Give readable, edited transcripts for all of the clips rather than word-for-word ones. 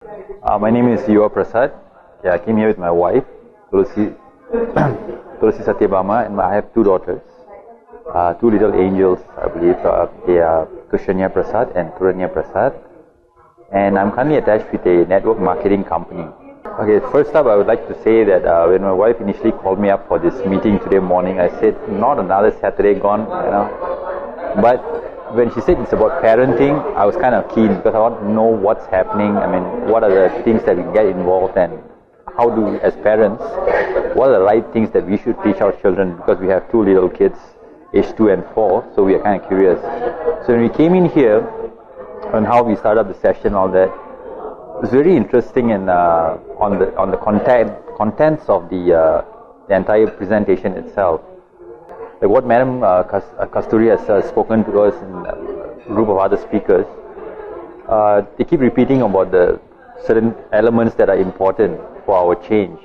My name is Yuva Prasad. I came here with my wife, Tulsi Satyabama, and I have two daughters, two little angels, I believe. They are Kushanya Prasad and Turanya Prasad. And I'm currently attached with a network marketing company. Okay, first up, I would like to say that when my wife initially called me up for this meeting today morning, I said, not another Saturday gone, But when she said it's about parenting, I was kind of keen because I want to know what's happening. I mean, what are the things that we get involved in? How do we, as parents, what are the right things that we should teach our children? Because we have two little kids, age 2 and 4, so we are kind of curious. So when we came in here, on how we started up the session, all that, it was very interesting and on the contents of the entire presentation itself. Like what Madam Kasturi has spoken to us and a group of other speakers, they keep repeating about the certain elements that are important for our change.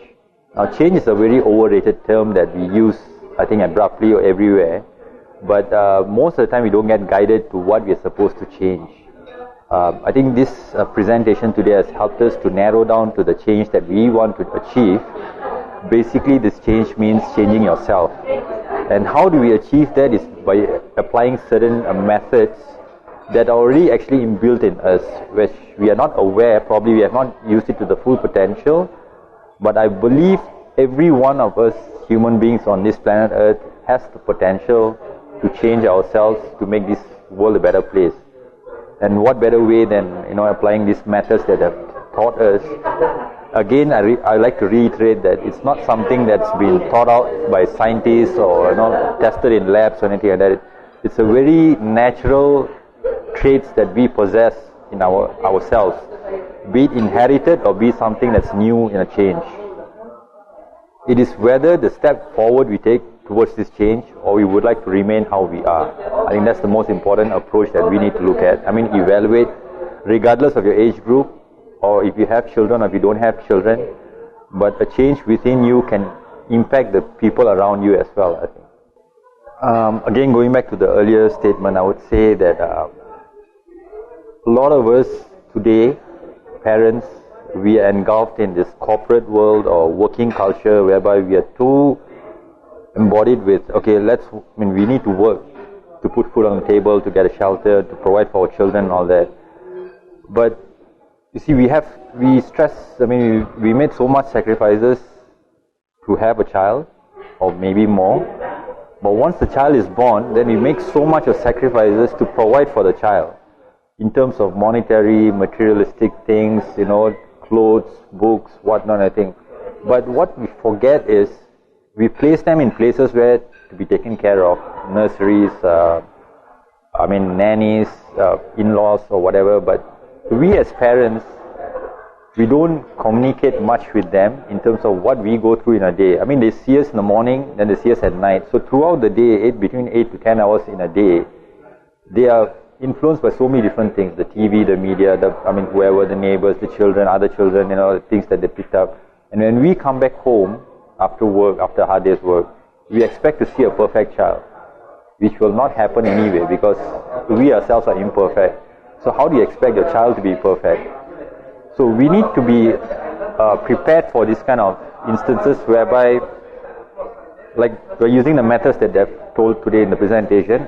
Now, change is a very overrated term that we use, I think, abruptly or everywhere, but most of the time we don't get guided to what we are supposed to change. I think this presentation today has helped us to narrow down to the change that we want to achieve. Basically, this change means changing yourself. And how do we achieve that is by applying certain methods that are already actually inbuilt in us, which we are not aware, probably we have not used it to the full potential. But I believe every one of us human beings on this planet Earth has the potential to change ourselves, to make this world a better place. And what better way than applying these methods that have taught us. Again, I like to reiterate that it's not something that's been thought out by scientists or tested in labs or anything like that. It's a very natural traits that we possess in ourselves, be it inherited or be something that's new in a change. It is whether the step forward we take towards this change or we would like to remain how we are. I think that's the most important approach that we need to look at. I mean, evaluate regardless of your age group, or if you have children or if you don't have children, but a change within you can impact the people around you as well, I think. Again, going back to the earlier statement, I would say that a lot of us today, parents, we are engulfed in this corporate world or working culture whereby we are too embodied with, we need to work to put food on the table, to get a shelter, to provide for our children and all that. But you see, we made so much sacrifices to have a child, or maybe more. But once the child is born, then we make so much of sacrifices to provide for the child, in terms of monetary, materialistic things, clothes, books, whatnot, I think. But what we forget is, we place them in places where to be taken care of, nurseries, nannies, in-laws or whatever, but we as parents, we don't communicate much with them in terms of what we go through in a day. I mean, they see us in the morning, then they see us at night. So throughout the day, between 8 to 10 hours in a day, they are influenced by so many different things, the TV, the media, whoever, the neighbors, the children, other children, the things that they picked up. And when we come back home after work, after a hard day's work, we expect to see a perfect child, which will not happen anyway because we ourselves are imperfect. So how do you expect your child to be perfect? So we need to be prepared for this kind of instances whereby, like we're using the methods that they've told today in the presentation,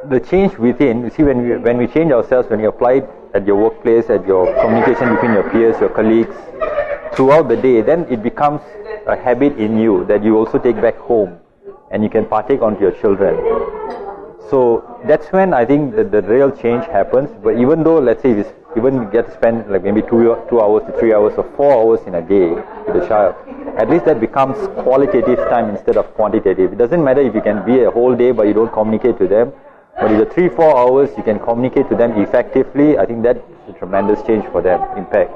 the change within, you see, when we change ourselves, when you apply it at your workplace, at your communication between your peers, your colleagues, throughout the day, then it becomes a habit in you that you also take back home and you can partake onto your children. So that's when I think that the real change happens. But even though, let's say, even get to spend like maybe 2 hours to 3 hours or 4 hours in a day with the child, at least that becomes qualitative time instead of quantitative. It doesn't matter if you can be a whole day but you don't communicate to them. But if the 3-4 hours you can communicate to them effectively, I think that's a tremendous change for them, impact.